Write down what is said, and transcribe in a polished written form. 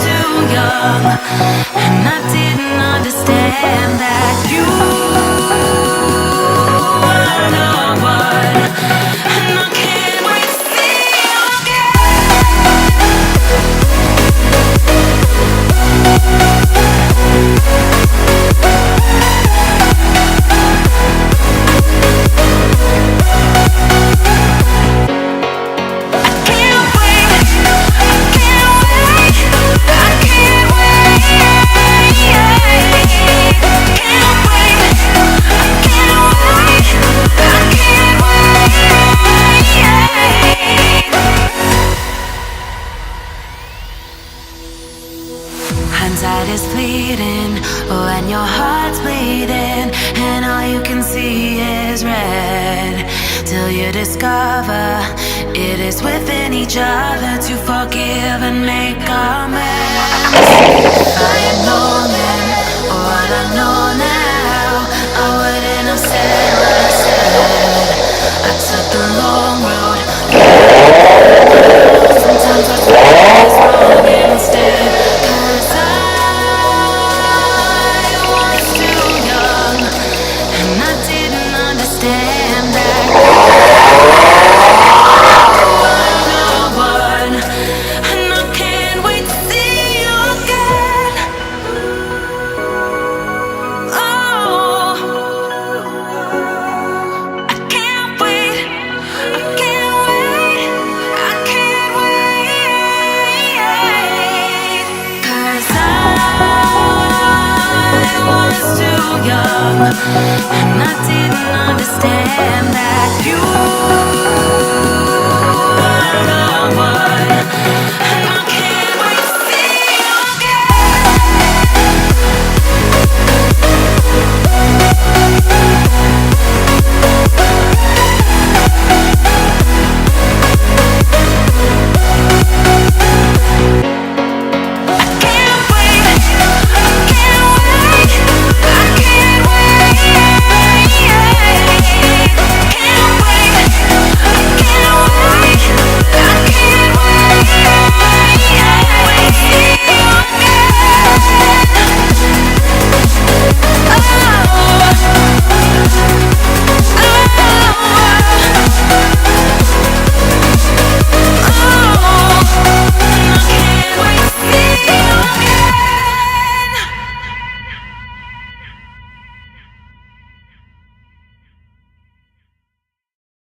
too young, and I didn't understand that you were the one, and I can't wait to see you hindsight is fleeting when your heart's bleeding and all you can see is red, till you discover it is within each other to forgive and make amends. If I had known then what I know now, I wouldn't have said what I said. I took the long road.